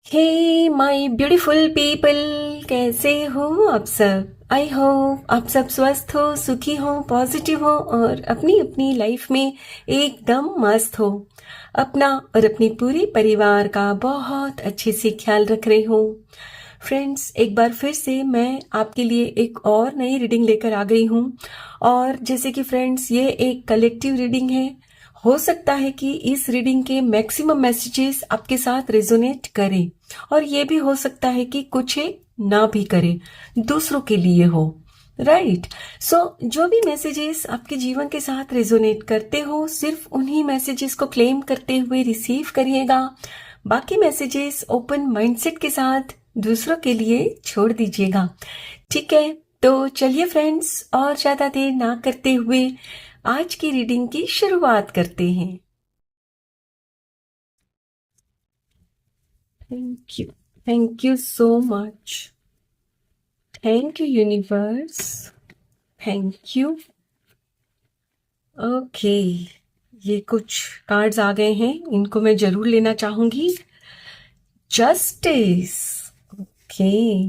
Hey my beautiful people, कैसे हो आप सब। आई होप आप सब स्वस्थ हो, सुखी हो, पॉजिटिव हो और अपनी अपनी लाइफ में एकदम मस्त हो। अपना और अपनी पूरी परिवार का बहुत अच्छे से ख्याल रख रहे हो। फ्रेंड्स, एक बार फिर से मैं आपके लिए एक और नई रीडिंग लेकर आ गई हूँ। और जैसे कि फ्रेंड्स, ये एक कलेक्टिव रीडिंग है। हो सकता है कि इस रीडिंग के मैक्सिमम मैसेजेस आपके साथ रेजोनेट करें और ये भी हो सकता है कि कुछ ना भी करे, दूसरों के लिए हो। राइट। सो जो भी मैसेजेस आपके जीवन के साथ रेजोनेट करते हो, सिर्फ उन्हीं मैसेजेस को क्लेम करते हुए रिसीव करिएगा। बाकी मैसेजेस ओपन माइंडसेट के साथ दूसरों के लिए छोड़ दीजिएगा। ठीक है, तो चलिए फ्रेंड्स, और ज्यादा देर ना करते हुए आज की रीडिंग की शुरुआत करते हैं। Thank you so much. Thank you universe. Thank you. Okay, ये कुछ कार्ड्स आ गए हैं, इनको मैं जरूर लेना चाहूंगी। Justice, okay.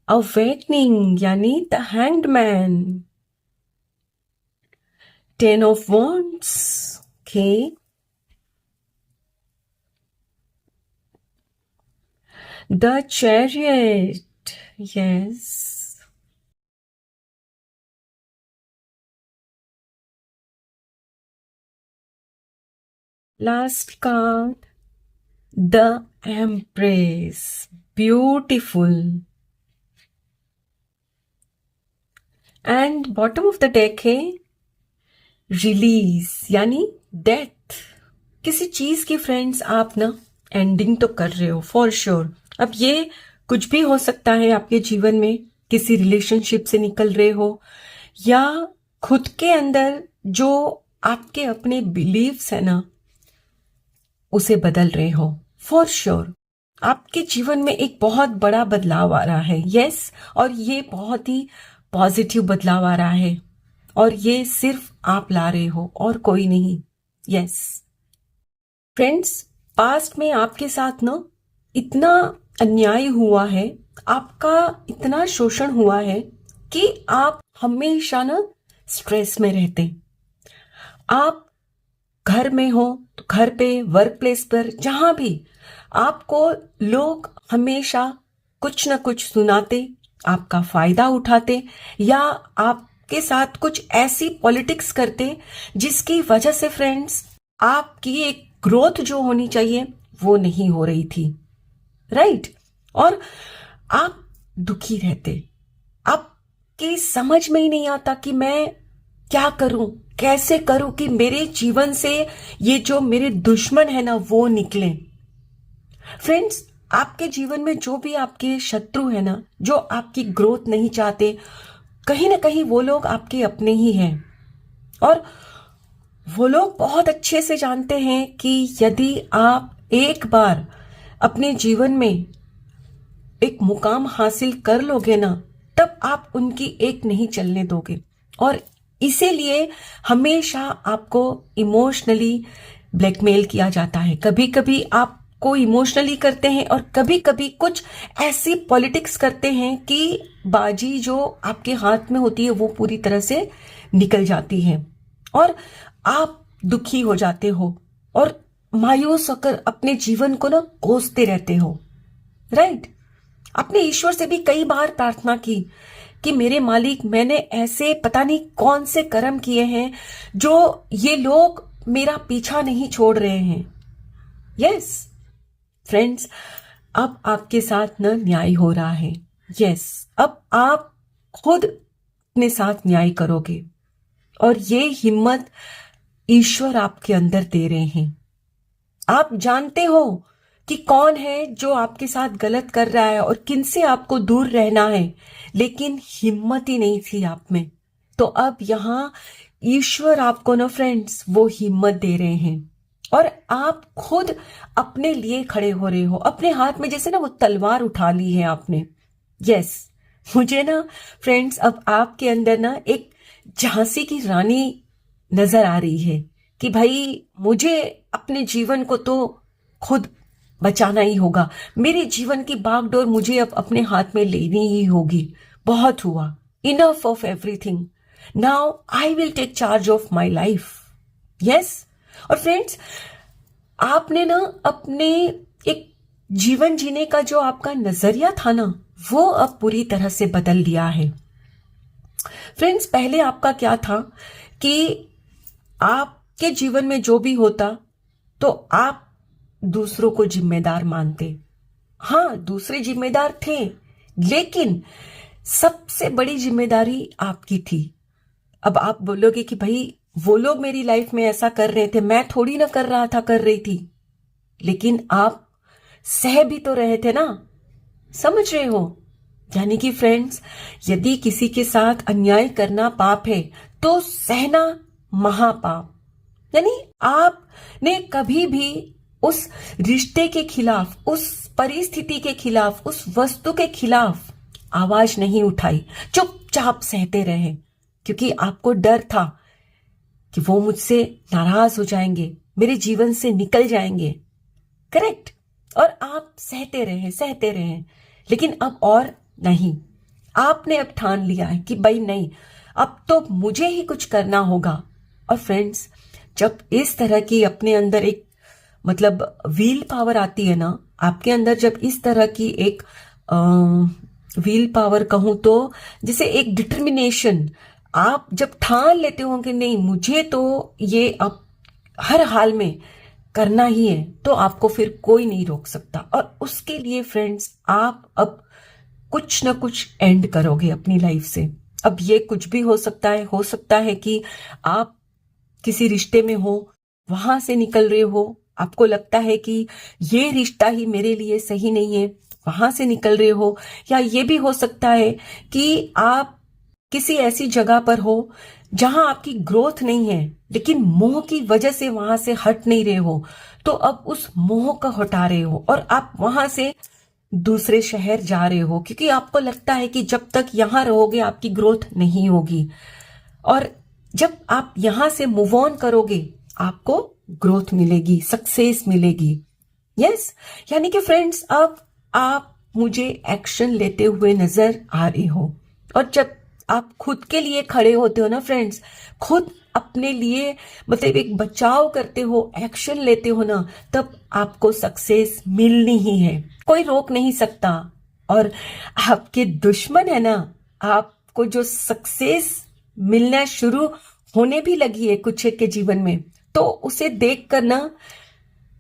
अवेकनिंग यानी the hanged man. 10 of wands, okay. The chariot, yes. Last card, the Empress. Beautiful. And bottom of the deck है रिलीज यानी डेथ। किसी चीज की फ्रेंड्स आप ना एंडिंग तो कर रहे हो फॉर श्योर। अब ये कुछ भी हो सकता है आपके जीवन में, किसी रिलेशनशिप से निकल रहे हो या खुद के अंदर जो आपके अपने बिलीव्स है ना उसे बदल रहे हो। फॉर श्योर आपके जीवन में एक बहुत बड़ा बदलाव आ रहा है। यस, और ये बहुत ही पॉजिटिव बदलाव आ रहा है और ये सिर्फ आप ला रहे हो और कोई नहीं। यस फ्रेंड्स, पास्ट में आपके साथ ना इतना अन्याय हुआ है, आपका इतना शोषण हुआ है कि आप हमेशा ना स्ट्रेस में रहते। आप घर में हो तो घर पे, वर्क प्लेस पर, जहां भी आपको लोग हमेशा कुछ ना कुछ सुनाते, आपका फायदा उठाते या आपके साथ कुछ ऐसी पॉलिटिक्स करते जिसकी वजह से फ्रेंड्स आपकी एक ग्रोथ जो होनी चाहिए वो नहीं हो रही थी। राइट। और आप दुखी रहते, आपकी समझ में ही नहीं आता कि मैं क्या करूं, कैसे करूं कि मेरे जीवन से ये जो मेरे दुश्मन है ना वो निकले। फ्रेंड्स, आपके जीवन में जो भी आपके शत्रु है ना, जो आपकी ग्रोथ नहीं चाहते, कहीं ना कहीं वो लोग आपके अपने ही हैं और वो लोग बहुत अच्छे से जानते हैं कि यदि आप एक बार अपने जीवन में एक मुकाम हासिल कर लोगे ना, तब आप उनकी एक नहीं चलने दोगे। और इसीलिए हमेशा आपको इमोशनली ब्लैकमेल किया जाता है। कभी कभी आपको इमोशनली करते हैं और कभी कभी कुछ ऐसी पॉलिटिक्स करते हैं कि बाजी जो आपके हाथ में होती है वो पूरी तरह से निकल जाती है और आप दुखी हो जाते हो और मायूस होकर अपने जीवन को ना कोसते रहते हो। राइट। अपने ईश्वर से भी कई बार प्रार्थना की कि मेरे मालिक, मैंने ऐसे पता नहीं कौन से कर्म किए हैं जो ये लोग मेरा पीछा नहीं छोड़ रहे हैं। यस फ्रेंड्स, अब आपके साथ न न्याय हो रहा है। यस, अब आप खुद अपने साथ न्याय करोगे और ये हिम्मत ईश्वर आपके अंदर दे रहे हैं। आप जानते हो कि कौन है जो आपके साथ गलत कर रहा है और किन से आपको दूर रहना है, लेकिन हिम्मत ही नहीं थी आप में। तो अब यहां ईश्वर आपको ना फ्रेंड्स वो हिम्मत दे रहे हैं और आप खुद अपने लिए खड़े हो रहे हो। अपने हाथ में जैसे ना वो तलवार उठा ली है आपने। यस, मुझे ना फ्रेंड्स अब आपके अंदर ना एक झांसी की रानी नजर आ रही है कि भाई मुझे अपने जीवन को तो खुद बचाना ही होगा, मेरे जीवन की बागडोर मुझे अब अपने हाथ में लेनी ही होगी, बहुत हुआ, enough of everything, now I will take charge of my life. Yes. और फ्रेंड्स, आपने ना अपने एक जीवन जीने का जो आपका नजरिया था ना, वो अब पूरी तरह से बदल दिया है। फ्रेंड्स, पहले आपका क्या था कि आपके जीवन में जो भी होता तो आप दूसरों को जिम्मेदार मानते। हाँ, दूसरे जिम्मेदार थे, लेकिन सबसे बड़ी जिम्मेदारी आपकी थी। अब आप बोलोगे कि भाई वो लोग मेरी लाइफ में ऐसा कर रहे थे, मैं थोड़ी ना कर रहा था, कर रही थी, लेकिन आप सह भी तो रहे थे ना, समझ रहे हो? यानी कि फ्रेंड्स, यदि किसी के साथ अन्याय करना पाप है तो सहना महापाप। यानी आपने कभी भी उस रिश्ते के खिलाफ, उस परिस्थिति के खिलाफ, उस वस्तु के खिलाफ आवाज नहीं उठाई, चुपचाप सहते रहे, क्योंकि आपको डर था कि वो मुझसे नाराज हो जाएंगे, मेरे जीवन से निकल जाएंगे। करेक्ट। और आप सहते रहे, लेकिन अब और नहीं, आपने अब ठान लिया है कि भाई नहीं, अब तो मुझे ही कुछ करना होगा। और फ्रेंड्स, जब इस तरह की अपने अंदर एक मतलब व्हील पावर आती है ना, आपके अंदर जब इस तरह की एक व्हील पावर कहूं तो जैसे एक डिटर्मिनेशन, आप जब ठान लेते हो कि नहीं, मुझे तो ये अब हर हाल में करना ही है, तो आपको फिर कोई नहीं रोक सकता। और उसके लिए फ्रेंड्स, आप अब कुछ ना कुछ एंड करोगे अपनी लाइफ से। अब ये कुछ भी हो सकता है कि आप किसी रिश्ते में हो, वहां से निकल रहे हो, आपको लगता है कि ये रिश्ता ही मेरे लिए सही नहीं है, वहां से निकल रहे हो। या ये भी हो सकता है कि आप किसी ऐसी जगह पर हो जहां आपकी ग्रोथ नहीं है, लेकिन मोह की वजह से वहां से हट नहीं रहे हो, तो अब उस मोह को हटा रहे हो और आप वहां से दूसरे शहर जा रहे हो, क्योंकि आपको लगता है कि जब तक यहां रहोगे आपकी ग्रोथ नहीं होगी, और जब आप यहां से मूव ऑन करोगे आपको ग्रोथ मिलेगी, सक्सेस मिलेगी। यस। यानी कि फ्रेंड्स, अब आप मुझे एक्शन लेते हुए नजर आ रहे हो, और जब आप खुद के लिए खड़े होते हो ना फ्रेंड्स, खुद अपने लिए मतलब एक बचाव करते हो, एक्शन लेते हो ना, तब आपको सक्सेस मिलनी ही है, कोई रोक नहीं सकता। और आपके दुश्मन है ना, आपको जो सक्सेस मिलना शुरू होने भी लगी है कुछ एक के जीवन में, तो उसे देखकर ना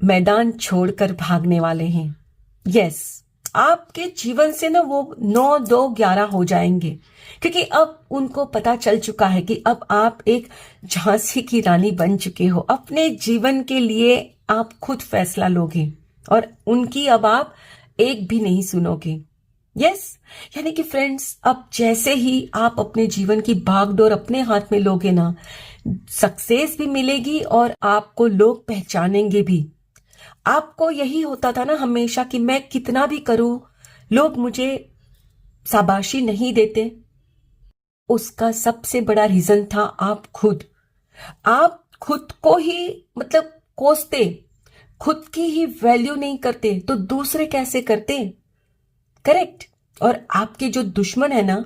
मैदान छोड़कर भागने वाले हैं। यस, आपके जीवन से ना वो 9-2-11 हो जाएंगे, क्योंकि अब उनको पता चल चुका है कि अब आप एक झांसी की रानी बन चुके हो। अपने जीवन के लिए आप खुद फैसला लोगे और उनकी अब आप एक भी नहीं सुनोगे। यस। यानी कि फ्रेंड्स, अब जैसे ही आप अपने जीवन की बागडोर अपने हाथ में लोगे ना, सक्सेस भी मिलेगी और आपको लोग पहचानेंगे भी। आपको यही होता था ना हमेशा कि मैं कितना भी करूं, लोग मुझे शाबाशी नहीं देते। उसका सबसे बड़ा रीजन था आप खुद। आप खुद को ही मतलब कोसते, खुद की ही वैल्यू नहीं करते, तो दूसरे कैसे करते? करेक्ट। और आपके जो दुश्मन है ना,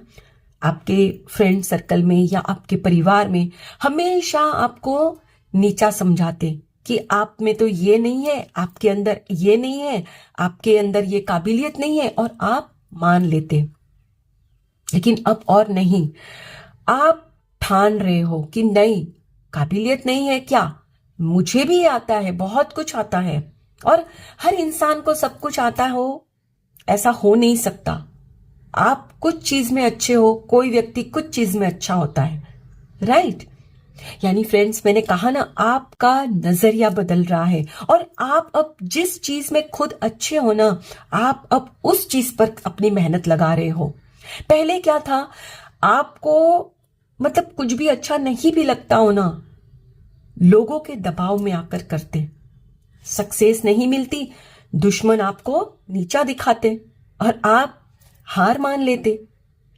आपके फ्रेंड सर्कल में या आपके परिवार में, हमेशा आपको नीचा समझाते कि आप में तो ये नहीं है, आपके अंदर ये नहीं है, आपके अंदर ये काबिलियत नहीं है, और आप मान लेते। लेकिन अब और नहीं, आप ठान रहे हो कि नहीं, काबिलियत नहीं है क्या, मुझे भी आता है, बहुत कुछ आता है। और हर इंसान को सब कुछ आता हो ऐसा हो नहीं सकता। आप कुछ चीज में अच्छे हो, कोई व्यक्ति कुछ चीज में अच्छा होता है, राइट? यानी फ्रेंड्स, मैंने कहा ना, आपका नजरिया बदल रहा है और आप अब जिस चीज में खुद अच्छे हो ना, आप अब उस चीज पर अपनी मेहनत लगा रहे हो। पहले क्या था, आपको मतलब कुछ भी अच्छा नहीं भी लगता हो ना, लोगों के दबाव में आकर करते, सक्सेस नहीं मिलती, दुश्मन आपको नीचा दिखाते और आप हार मान लेते।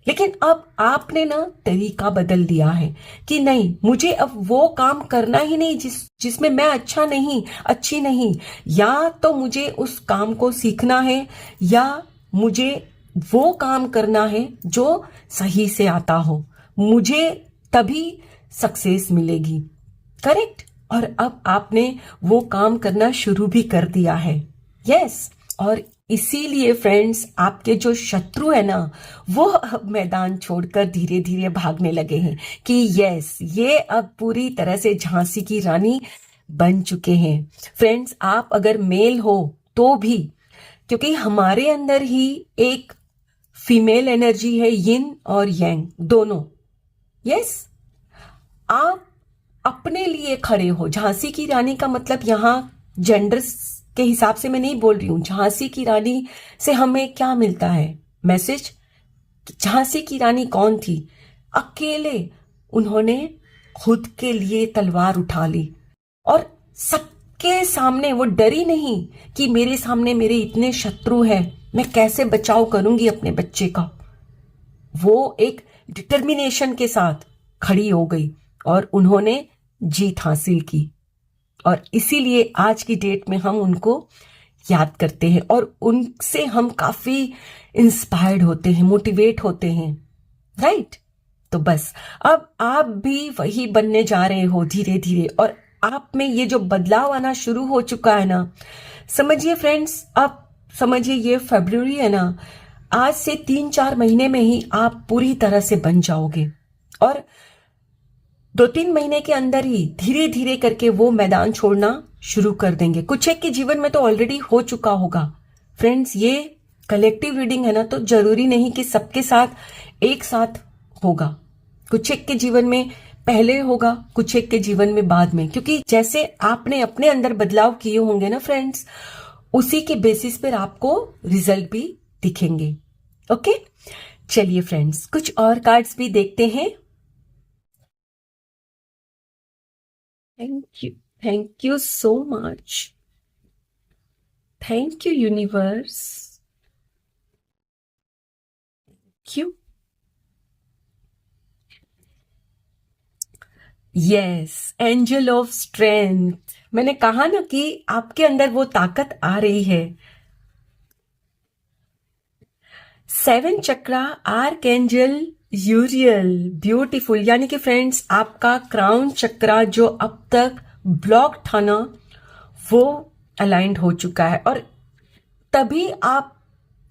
लेकिन अब आपने ना तरीका बदल दिया है कि नहीं, मुझे अब वो काम करना ही नहीं जिसमें मैं अच्छी नहीं। या तो मुझे उस काम को सीखना है, या मुझे वो काम करना है जो सही से आता हो, मुझे तभी सक्सेस मिलेगी। करेक्ट। और अब आपने वो काम करना शुरू भी कर दिया है। यस। और इसीलिए फ्रेंड्स, आपके जो शत्रु है ना, वो अब मैदान छोड़कर धीरे धीरे भागने लगे हैं कि यस, ये अब पूरी तरह से झांसी की रानी बन चुके हैं। फ्रेंड्स, आप अगर मेल हो तो भी, क्योंकि हमारे अंदर ही एक फीमेल एनर्जी है, यिन और यांग दोनों। यस। आप अपने लिए खड़े हो। झांसी की रानी का मतलब यहां जेंडर के हिसाब से मैं नहीं बोल रही हूं। झांसी की रानी से हमें क्या मिलता है मैसेज? झांसी की रानी कौन थी? अकेले उन्होंने खुद के लिए तलवार उठा ली और सबके सामने वो डरी नहीं कि मेरे सामने मेरे इतने शत्रु हैं, मैं कैसे बचाव करूंगी अपने बच्चे का। वो एक डिटर्मिनेशन के साथ खड़ी हो गई और उन्होंने जीत हासिल की। और इसीलिए आज की डेट में हम उनको याद करते हैं और उनसे हम काफी इंस्पायर्ड होते हैं, मोटिवेट होते हैं। राइट। तो बस अब आप भी वही बनने जा रहे हो धीरे धीरे, और आप में ये जो बदलाव आना शुरू हो चुका है ना, समझिए फ्रेंड्स, अब समझिए ये फरवरी है ना, आज से 3-4 महीने में ही आप पूरी तरह से बन जाओगे। और 2-3 महीने के अंदर ही धीरे धीरे करके वो मैदान छोड़ना शुरू कर देंगे। कुछ एक के जीवन में तो ऑलरेडी हो चुका होगा। फ्रेंड्स, ये कलेक्टिव रीडिंग है ना, तो जरूरी नहीं कि सबके साथ एक साथ होगा। कुछ एक के जीवन में पहले होगा, कुछ एक के जीवन में बाद में, क्योंकि जैसे आपने अपने अंदर बदलाव किए होंगे ना फ्रेंड्स, उसी के बेसिस पर आपको रिजल्ट भी दिखेंगे। ओके, चलिए फ्रेंड्स, कुछ और कार्ड्स भी देखते हैं। Thank you so much. Thank you, universe. Thank you. Yes, angel of strength. मैंने कहा ना कि आपके अंदर वो ताकत आ रही है। 7 चक्रा आर्क एंजल यूरियल, ब्यूटीफुल। यानी कि फ्रेंड्स, आपका क्राउन चक्रा जो अब तक ब्लॉक था ना, वो अलाइंड हो चुका है। और तभी आप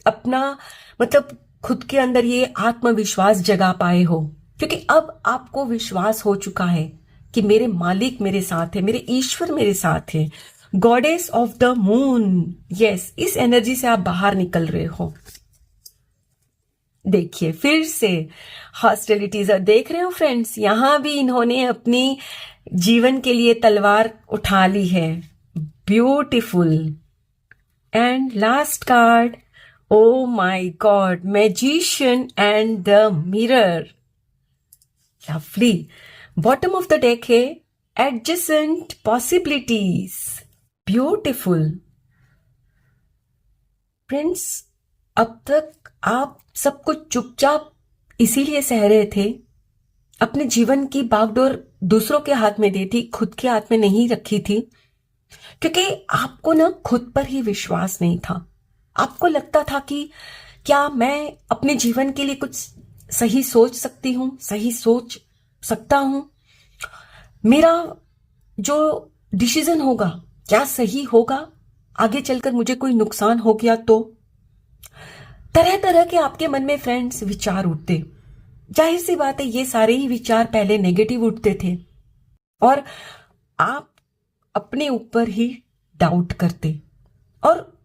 अपना मतलब खुद के अंदर ये आत्मविश्वास जगा पाए हो, क्योंकि अब आपको विश्वास हो चुका है कि मेरे मालिक मेरे साथ है, मेरे ईश्वर मेरे साथ है। Goddess of the moon. Yes, इस एनर्जी से आप बाहर निकल रहे हो। देखिए फिर से हॉस्टिलिटीज, और देख रहे हो फ्रेंड्स, यहां भी इन्होंने अपनी जीवन के लिए तलवार उठा ली है। Beautiful. And last card, oh my God, magician and the mirror. Lovely. Bottom of the deck है एडजेसेंट पॉसिबिलिटीज। ब्यूटीफुल। फ्रेंड्स, अब तक आप सब कुछ चुपचाप इसीलिए सह रहे थे, अपने जीवन की बागडोर दूसरों के हाथ में दी थी, खुद के हाथ में नहीं रखी थी, क्योंकि आपको ना खुद पर ही विश्वास नहीं था। आपको लगता था कि क्या मैं अपने जीवन के लिए कुछ सही सोच सकती हूं, सही सोच सकता हूं, मेरा जो डिसीजन होगा क्या सही होगा, आगे चलकर मुझे कोई नुकसान हो गया तो। तरह तरह के आपके मन में फ्रेंड्स विचार उठते। जाहिर सी बात है, ये सारे ही विचार पहले नेगेटिव उठते थे और आप अपने ऊपर ही डाउट करते, और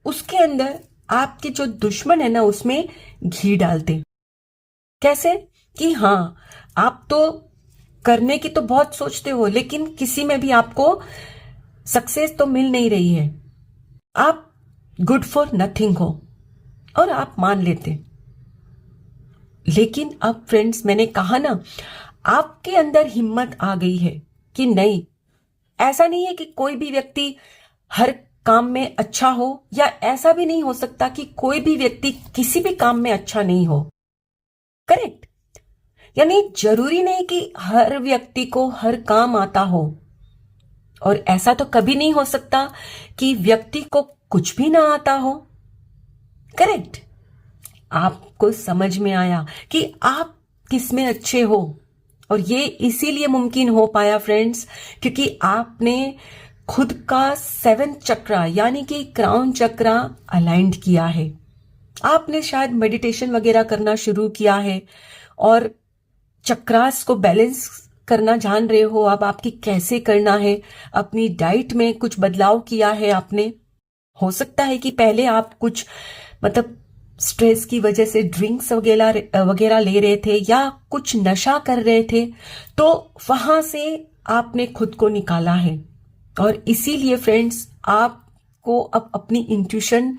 उसके अंदर आपके जो दुश्मन है ना, उसमें घी डालते। कैसे कि हाँ, आप तो करने की तो बहुत सोचते हो, लेकिन किसी में भी आपको सक्सेस तो मिल नहीं रही है, आप गुड फॉर नथिंग हो, और आप मान लेते। लेकिन अब फ्रेंड्स, मैंने कहा ना, आपके अंदर हिम्मत आ गई है कि नहीं, ऐसा नहीं है कि कोई भी व्यक्ति हर काम में अच्छा हो, या ऐसा भी नहीं हो सकता कि कोई भी व्यक्ति किसी भी काम में अच्छा नहीं हो। करेक्ट। यानी जरूरी नहीं कि हर व्यक्ति को हर काम आता हो, और ऐसा तो कभी नहीं हो सकता कि व्यक्ति को कुछ भी ना आता हो। करेक्ट। आपको समझ में आया कि आप किसमें अच्छे हो, और ये इसीलिए मुमकिन हो पाया फ्रेंड्स, क्योंकि आपने खुद का 7th चक्रा यानी कि क्राउन चक्रा अलाइंड किया है। आपने शायद मेडिटेशन वगैरह करना शुरू किया है और चक्रास को बैलेंस करना जान रहे हो अब आपकी कैसे करना है। अपनी डाइट में कुछ बदलाव किया है आपने। हो सकता है कि पहले आप कुछ मतलब स्ट्रेस की वजह से ड्रिंक्स वगैरह ले रहे थे या कुछ नशा कर रहे थे, तो वहां से आपने खुद को निकाला है। और इसीलिए फ्रेंड्स आपको अब अपनी इंट्यूशन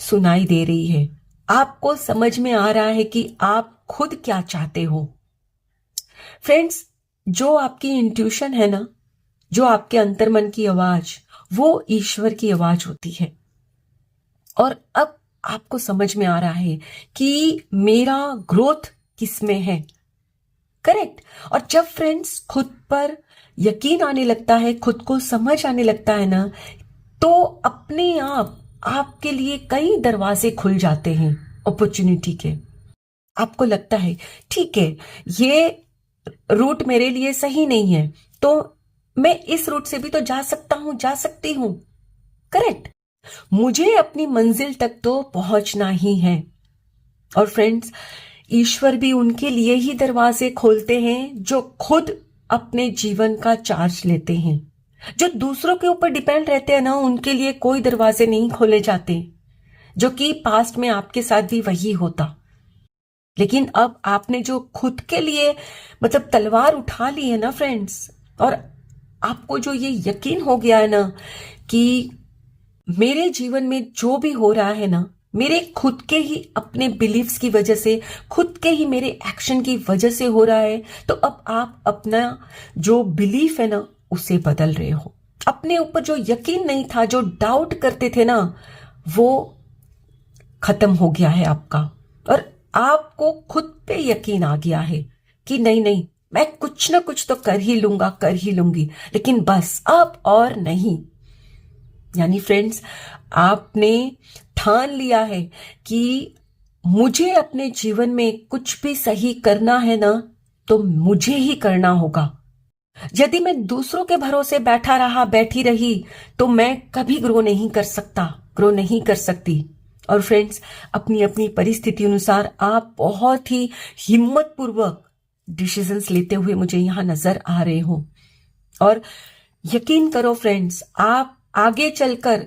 सुनाई दे रही है, आपको समझ में आ रहा है कि आप खुद क्या चाहते हो। फ्रेंड्स, जो आपकी इंट्यूशन है ना, जो आपके अंतर्मन की आवाज, वो ईश्वर की आवाज होती है। और अब आपको समझ में आ रहा है कि मेरा ग्रोथ किसमें है। करेक्ट। और जब फ्रेंड्स खुद पर यकीन आने लगता है, खुद को समझ आने लगता है ना, तो अपने आप आपके लिए कई दरवाजे खुल जाते हैं अपॉर्चुनिटी के। आपको लगता है ठीक है, ये रूट मेरे लिए सही नहीं है, तो मैं इस रूट से भी तो जा सकता हूं, जा सकती हूं। करेक्ट। मुझे अपनी मंजिल तक तो पहुंचना ही है। और फ्रेंड्स, ईश्वर भी उनके लिए ही दरवाजे खोलते हैं जो खुद अपने जीवन का चार्ज लेते हैं। जो दूसरों के ऊपर डिपेंड रहते हैं ना, उनके लिए कोई दरवाजे नहीं खोले जाते, जो कि पास्ट में आपके साथ भी वही होता। लेकिन अब आपने जो खुद के लिए मतलब तलवार उठा ली है ना फ्रेंड्स, और आपको जो ये यकीन हो गया है ना कि मेरे जीवन में जो भी हो रहा है ना, मेरे खुद के ही अपने बिलीव्स की वजह से, खुद के ही मेरे एक्शन की वजह से हो रहा है, तो अब आप अपना जो बिलीफ है ना उसे बदल रहे हो। अपने ऊपर जो यकीन नहीं था, जो डाउट करते थे ना, वो खत्म हो गया है आपका। और आपको खुद पे यकीन आ गया है कि नहीं नहीं, मैं कुछ ना कुछ तो कर ही लूंगा, कर ही लूंगी, लेकिन बस अब और नहीं। यानी फ्रेंड्स, आपने ठान लिया है कि मुझे अपने जीवन में कुछ भी सही करना है ना, तो मुझे ही करना होगा। यदि मैं दूसरों के भरोसे बैठा रहा, बैठी रही, तो मैं कभी ग्रो नहीं कर सकता, ग्रो नहीं कर सकती। और फ्रेंड्स, अपनी अपनी परिस्थिति अनुसार आप बहुत ही हिम्मत पूर्वक डिसीजंस लेते हुए मुझे यहां नजर आ रहे हो। और यकीन करो फ्रेंड्स, आप आगे चलकर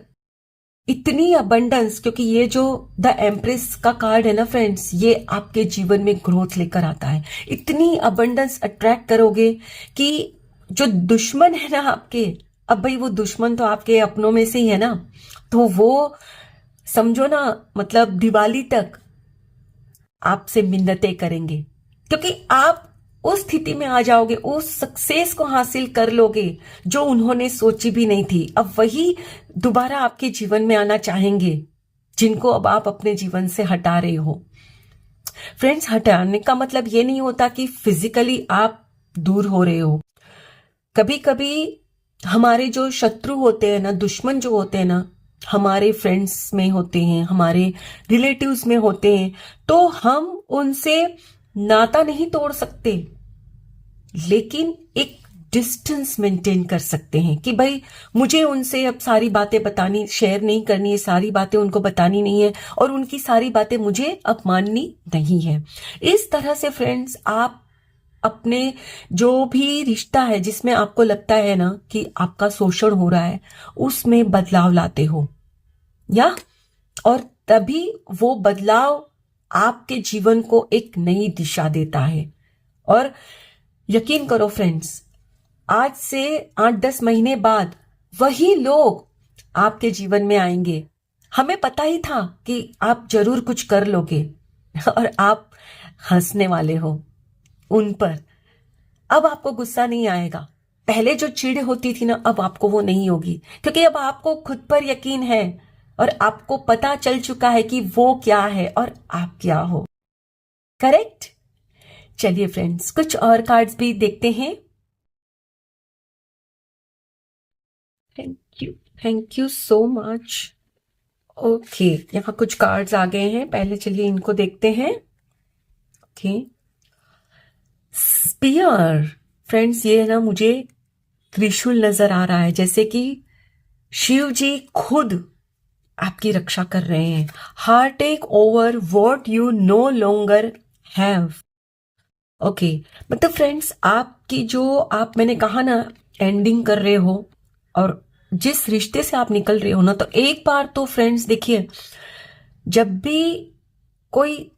इतनी अबंडेंस, क्योंकि ये जो द एम्प्रेस का कार्ड है ना फ्रेंड्स, ये आपके जीवन में ग्रोथ लेकर आता है। इतनी अबंडेंस अट्रैक्ट करोगे कि जो दुश्मन है ना आपके, अब भाई वो दुश्मन तो आपके अपनों में से ही है ना, तो वो समझो ना, मतलब दिवाली तक आपसे मिन्नतें करेंगे, क्योंकि आप उस स्थिति में आ जाओगे, उस सक्सेस को हासिल कर लोगे जो उन्होंने सोची भी नहीं थी। अब वही दोबारा आपके जीवन में आना चाहेंगे, जिनको अब आप अपने जीवन से हटा रहे हो। फ्रेंड्स, हटाने का मतलब ये नहीं होता कि फिजिकली आप दूर हो रहे हो। कभी कभी हमारे जो शत्रु होते हैं ना, दुश्मन जो होते हैं ना, हमारे फ्रेंड्स में होते हैं, हमारे रिलेटिव्स में होते हैं, तो हम उनसे नाता नहीं तोड़ सकते, लेकिन एक डिस्टेंस मेंटेन कर सकते हैं कि भाई मुझे उनसे अब सारी बातें बतानी, शेयर नहीं करनी है, सारी बातें उनको बतानी नहीं है, और उनकी सारी बातें मुझे अब माननी नहीं है। इस तरह से फ्रेंड्स, आप अपने जो भी रिश्ता है जिसमें आपको लगता है ना कि आपका शोषण हो रहा है, उसमें बदलाव लाते हो, या और तभी वो बदलाव आपके जीवन को एक नई दिशा देता है। और यकीन करो फ्रेंड्स, आज से 8-10 महीने बाद वही लोग आपके जीवन में आएंगे। हमें पता ही था कि आप जरूर कुछ कर लोगे, और आप हंसने वाले हो उन पर। अब आपको गुस्सा नहीं आएगा। पहले जो चिढ़ होती थी ना, अब आपको वो नहीं होगी, क्योंकि अब आपको खुद पर यकीन है और आपको पता चल चुका है कि वो क्या है और आप क्या हो। करेक्ट। चलिए फ्रेंड्स, कुछ और कार्ड्स भी देखते हैं। Thank you so much. Okay, यहाँ कुछ कार्ड्स आ गए हैं, पहले चलिए इनको देखते हैं। ओके, स्पीयर फ्रेंड्स, ये ना मुझे त्रिशूल नजर आ रहा है, जैसे कि शिव जी खुद आपकी रक्षा कर रहे हैं। Heart take over what you no longer have. Okay, मतलब फ्रेंड्स, आपकी जो आप मैंने कहा ना एंडिंग कर रहे हो, और जिस रिश्ते से आप निकल रहे हो ना, तो एक बार तो फ्रेंड्स देखिए, जब भी कोई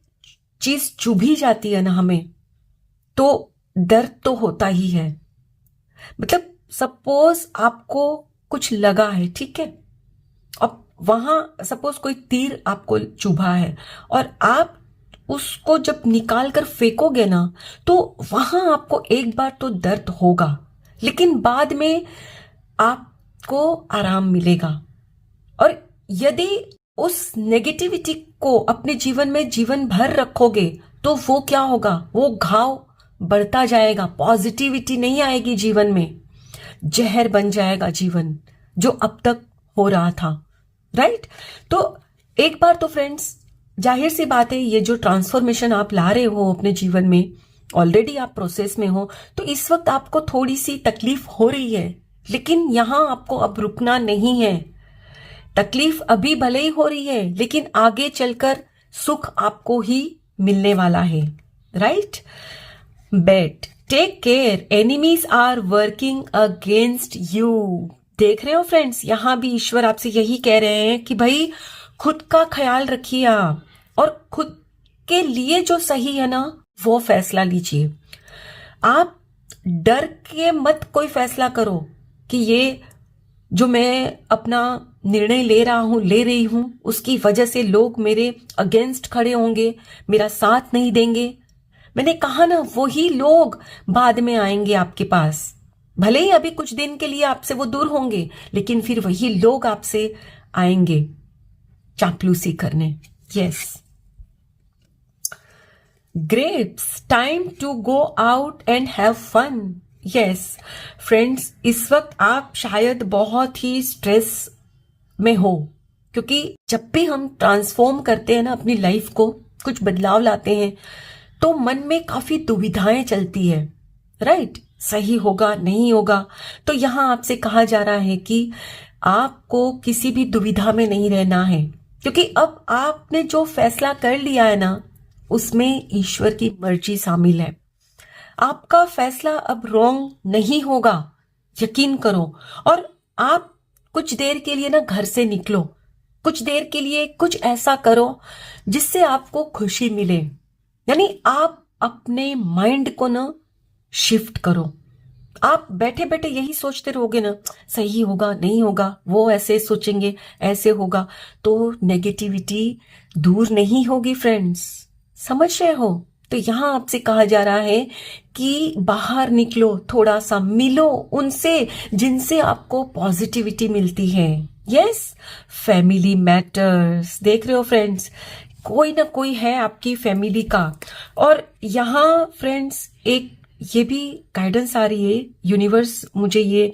चीज चुभी जाती है ना हमें, तो दर्द तो होता ही है। मतलब सपोज आपको कुछ लगा है, ठीक है, अब वहां सपोज कोई तीर आपको चुभा है, और आप उसको जब निकाल कर फेंकोगे ना, तो वहां आपको एक बार तो दर्द होगा, लेकिन बाद में आपको आराम मिलेगा। और यदि उस नेगेटिविटी को अपने जीवन में जीवन भर रखोगे, तो वो क्या होगा, वो घाव बढ़ता जाएगा, पॉजिटिविटी नहीं आएगी जीवन में, जहर बन जाएगा जीवन, जो अब तक हो रहा था। राइट? तो एक बार तो फ्रेंड्स, जाहिर सी बात है, ये जो ट्रांसफॉर्मेशन आप ला रहे हो अपने जीवन में, ऑलरेडी आप प्रोसेस में हो, तो इस वक्त आपको थोड़ी सी तकलीफ हो रही है, लेकिन यहां आपको अब रुकना नहीं है। तकलीफ अभी भले ही हो रही है, लेकिन आगे चलकर सुख आपको ही मिलने वाला है। Right? But take care, enemies are working against you. देख रहे हो फ्रेंड्स, यहां भी ईश्वर आपसे यही कह रहे हैं कि भाई खुद का ख्याल रखिए आप, और खुद के लिए जो सही है ना, वो फैसला लीजिए। आप डर के मत कोई फैसला करो कि ये जो मैं अपना निर्णय ले रही हूं, उसकी वजह से लोग मेरे अगेंस्ट खड़े होंगे, मेरा साथ नहीं देंगे। मैंने कहा ना, वही लोग बाद में आएंगे आपके पास, भले ही अभी कुछ दिन के लिए आपसे वो दूर होंगे, लेकिन फिर वही लोग आपसे आएंगे चापलूसी करने। Yes, grapes, time to go out and have fun. Yes friends, इस वक्त आप शायद बहुत ही स्ट्रेस में हो, क्योंकि जब भी हम ट्रांसफॉर्म करते हैं ना अपनी लाइफ को, कुछ बदलाव लाते हैं, तो मन में काफी दुविधाएं चलती है। राइट? सही होगा, नहीं होगा। तो यहां आपसे कहा जा रहा है कि आपको किसी भी दुविधा में नहीं रहना है, क्योंकि अब आपने जो फैसला कर लिया है ना, उसमें ईश्वर की मर्जी शामिल है। आपका फैसला अब रॉन्ग नहीं होगा, यकीन करो। और आप कुछ देर के लिए ना घर से निकलो, कुछ देर के लिए कुछ ऐसा करो जिससे आपको खुशी मिले। यानी आप अपने माइंड को ना शिफ्ट करो। आप बैठे बैठे यही सोचते रहोगे ना, सही होगा, नहीं होगा, वो ऐसे सोचेंगे, ऐसे होगा, तो नेगेटिविटी दूर नहीं होगी फ्रेंड्स। समझ रहे हो? तो यहां आपसे कहा जा रहा है कि बाहर निकलो, थोड़ा सा मिलो उनसे जिनसे आपको पॉजिटिविटी मिलती है। Yes, family matters. देख रहे हो फ्रेंड्स, कोई ना कोई है आपकी फैमिली का। और यहां फ्रेंड्स एक ये भी गाइडेंस आ रही है, यूनिवर्स मुझे ये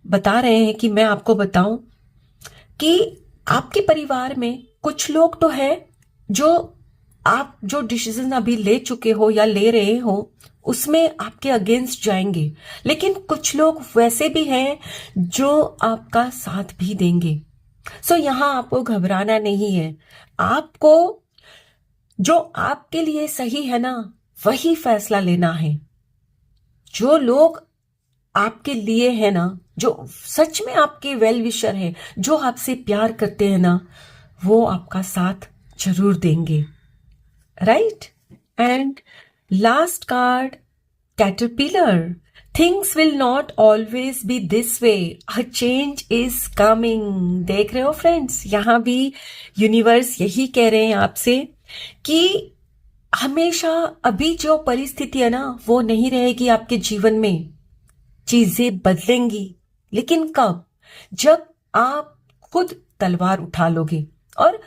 बता रहे हैं कि मैं आपको बताऊं कि आपके परिवार में कुछ लोग तो है जो आप जो डिसीजन अभी ले चुके हो या ले रहे हो, उसमें आपके अगेंस्ट जाएंगे, लेकिन कुछ लोग वैसे भी हैं जो आपका साथ भी देंगे। सो यहां आपको घबराना नहीं है। आपको जो आपके लिए सही है ना, वही फैसला लेना है। जो लोग आपके लिए है ना, जो सच में आपके वेल विशर है, जो आपसे प्यार करते हैं ना, वो आपका साथ जरूर देंगे। Right? And last card, caterpillar, things will not always be this way, a change is coming. देख रहे हो फ्रेंड्स, यहां भी यूनिवर्स यही कह रहे हैं आपसे कि हमेशा अभी जो परिस्थिति है ना, वो नहीं रहेगी आपके जीवन में। चीजें बदलेंगी, लेकिन कब? जब आप खुद तलवार उठा लोगे। और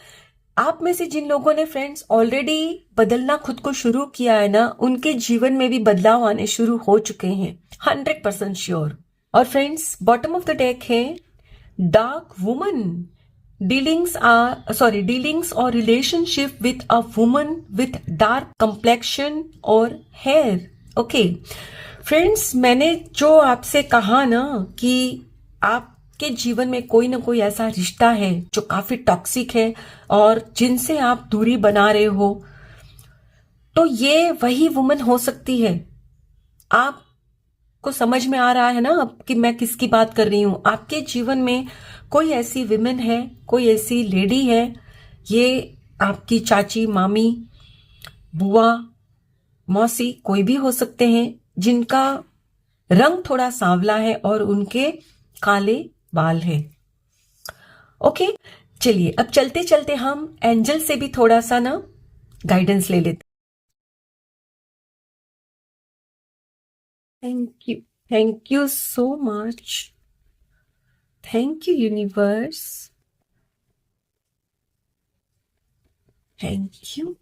आप में से जिन लोगों ने फ्रेंड्स ऑलरेडी बदलना खुद को शुरू किया है ना, उनके जीवन में भी बदलाव आने शुरू हो चुके हैं, 100% श्योर। और friends bottom of the deck है डार्क वुमन, डीलिंग्स और relationship with a woman with dark complexion और हेयर। ओके फ्रेंड्स, मैंने जो आपसे कहा ना कि आपके जीवन में कोई ना कोई ऐसा रिश्ता है जो काफी टॉक्सिक है और जिनसे आप दूरी बना रहे हो, तो ये वही वुमन हो सकती है। आपको समझ में आ रहा है ना अब कि मैं किसकी बात कर रही हूं। आपके जीवन में कोई ऐसी विमेन है, कोई ऐसी लेडी है, ये आपकी चाची, मामी, बुआ, मौसी कोई भी हो सकते हैं, जिनका रंग थोड़ा सांवला है और उनके काले बाल हैं। ओके चलिए, अब चलते चलते हम एंजल से भी थोड़ा सा ना गाइडेंस ले लेते। Thank you so much, thank you universe, thank you.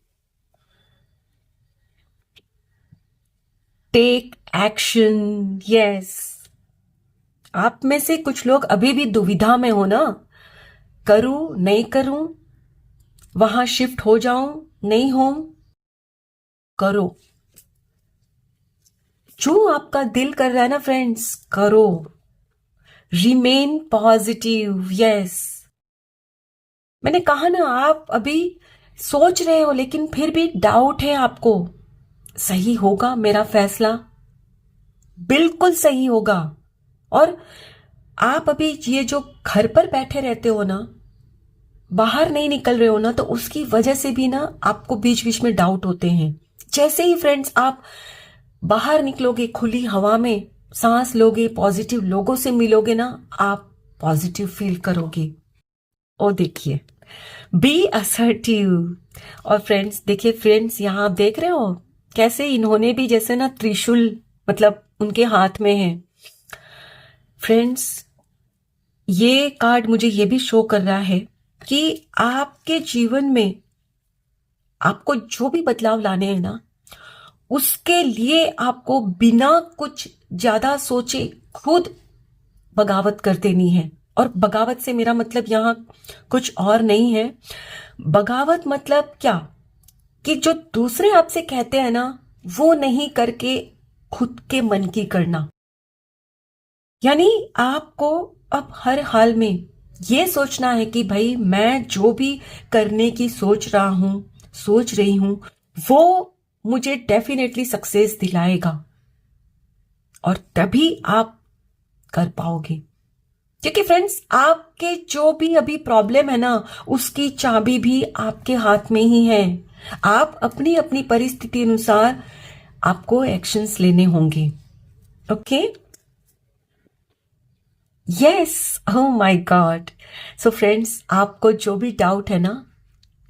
Take action, yes. आप में से कुछ लोग अभी भी दुविधा में हो ना, करूं नहीं करूं, वहां शिफ्ट हो जाऊं नहीं हो, करो जो आपका दिल कर रहा है ना फ्रेंड्स, करो। Remain positive, yes. मैंने कहा ना, आप अभी सोच रहे हो लेकिन फिर भी डाउट है आपको, सही होगा मेरा फैसला, बिल्कुल सही होगा। और आप अभी ये जो घर पर बैठे रहते हो ना, बाहर नहीं निकल रहे हो ना, तो उसकी वजह से भी ना आपको बीच बीच में डाउट होते हैं। जैसे ही फ्रेंड्स आप बाहर निकलोगे, खुली हवा में सांस लोगे, पॉजिटिव लोगों से मिलोगे ना, आप पॉजिटिव फील करोगे। और देखिए, बी असर्टिव। और फ्रेंड्स देखिए, फ्रेंड्स यहां आप देख रहे हो कैसे इन्होंने भी जैसे ना त्रिशूल मतलब उनके हाथ में है। फ्रेंड्स ये कार्ड मुझे ये भी शो कर रहा है कि आपके जीवन में आपको जो भी बदलाव लाने हैं ना, उसके लिए आपको बिना कुछ ज्यादा सोचे खुद बगावत कर देनी है। और बगावत से मेरा मतलब यहां कुछ और नहीं है। बगावत मतलब क्या, कि जो दूसरे आपसे कहते हैं ना, वो नहीं करके खुद के मन की करना। यानी आपको अब हर हाल में ये सोचना है कि भाई मैं जो भी करने की सोच रहा हूं, सोच रही हूं, वो मुझे डेफिनेटली सक्सेस दिलाएगा, और तभी आप कर पाओगे। क्योंकि फ्रेंड्स आपके जो भी अभी प्रॉब्लम है ना, उसकी चाबी भी आपके हाथ में ही है। आप अपनी अपनी परिस्थिति अनुसार आपको एक्शंस लेने होंगे। Okay, yes, oh my God. So friends आपको जो भी डाउट है ना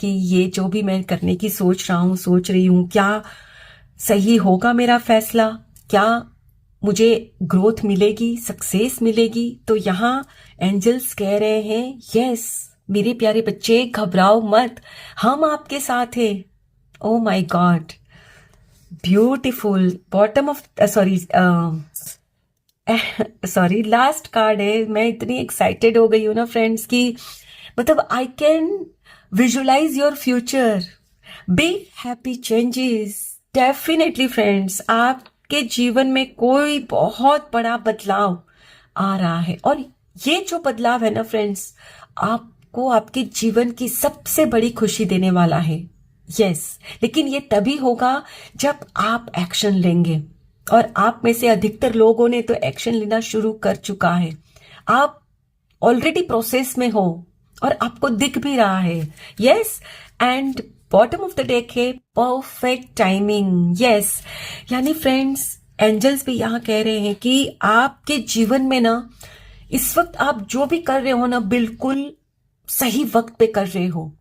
कि ये जो भी मैं करने की सोच रहा हूं, सोच रही हूं, क्या सही होगा मेरा फैसला, क्या मुझे ग्रोथ मिलेगी, सक्सेस मिलेगी, तो यहाँ एंजल्स कह रहे हैं यस मेरे प्यारे बच्चे, घबराओ मत, हम आपके साथ हैं। Oh my God, beautiful. Bottom of sorry last card है। मैं इतनी एक्साइटेड हो गई हूं ना फ्रेंड्स की, मतलब I can visualise your future, big happy changes. Definitely friends आपके जीवन में कोई बहुत बड़ा बदलाव आ रहा है, और ये जो बदलाव है ना फ्रेंड्स, आपको आपके जीवन की सबसे बड़ी खुशी देने वाला है। यस, लेकिन ये तभी होगा जब आप एक्शन लेंगे, और आप में से अधिकतर लोगों ने तो एक्शन लेना शुरू कर चुका है। आप ऑलरेडी प्रोसेस में हो और आपको दिख भी रहा है। Yes, and bottom of the deck है परफेक्ट टाइमिंग। यस, यानी फ्रेंड्स एंजल्स भी यहां कह रहे हैं कि आपके जीवन में ना इस वक्त आप जो भी कर रहे हो ना, बिल्कुल सही वक्त पे कर रहे हो।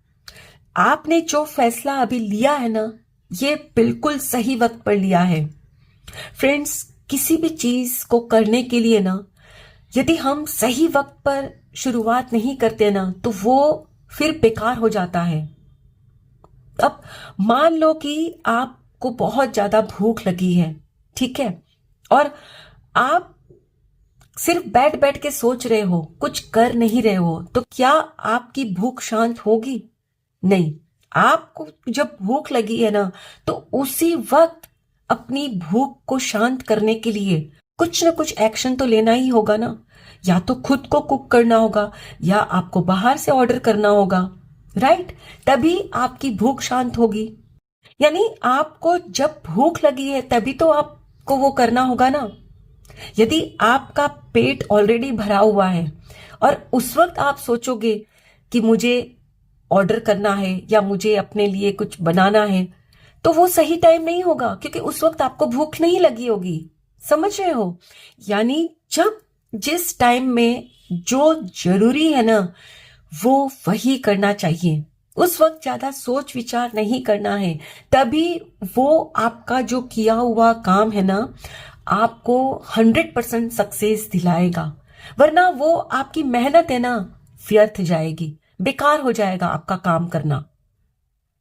आपने जो फैसला अभी लिया है ना, ये बिल्कुल सही वक्त पर लिया है। फ्रेंड्स किसी भी चीज को करने के लिए ना, यदि हम सही वक्त पर शुरुआत नहीं करते ना, तो वो फिर बेकार हो जाता है। अब मान लो कि आपको बहुत ज्यादा भूख लगी है, ठीक है, और आप सिर्फ बैठ बैठ के सोच रहे हो, कुछ कर नहीं रहे हो, तो क्या आपकी भूख शांत होगी? नहीं। आपको जब भूख लगी है ना, तो उसी वक्त अपनी भूख को शांत करने के लिए कुछ ना कुछ एक्शन तो लेना ही होगा ना। या तो खुद को कुक करना होगा, या आपको बाहर से ऑर्डर करना होगा, राइट? तभी आपकी भूख शांत होगी। यानी आपको जब भूख लगी है तभी तो आपको वो करना होगा ना। यदि आपका पेट ऑलरेडी भरा हुआ है और उस वक्त आप सोचोगे कि मुझे ऑर्डर करना है या मुझे अपने लिए कुछ बनाना है, तो वो सही टाइम नहीं होगा, क्योंकि उस वक्त आपको भूख नहीं लगी होगी। समझ रहे हो? यानी जब जिस टाइम में जो जरूरी है ना, वो वही करना चाहिए। उस वक्त ज्यादा सोच विचार नहीं करना है, तभी वो आपका जो किया हुआ काम है ना, आपको 100% सक्सेस दिलाएगा। वरना वो आपकी मेहनत है ना, व्यर्थ जाएगी, बेकार हो जाएगा आपका काम करना।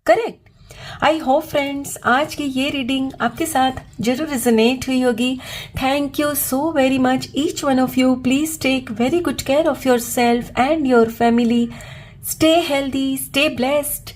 करेक्ट? आई होप फ्रेंड्स आज की ये रीडिंग आपके साथ जरूर रेजोनेट हुई होगी। Thank you so very much each one of you. Please take very good care of your self and your family. Stay healthy, stay blessed.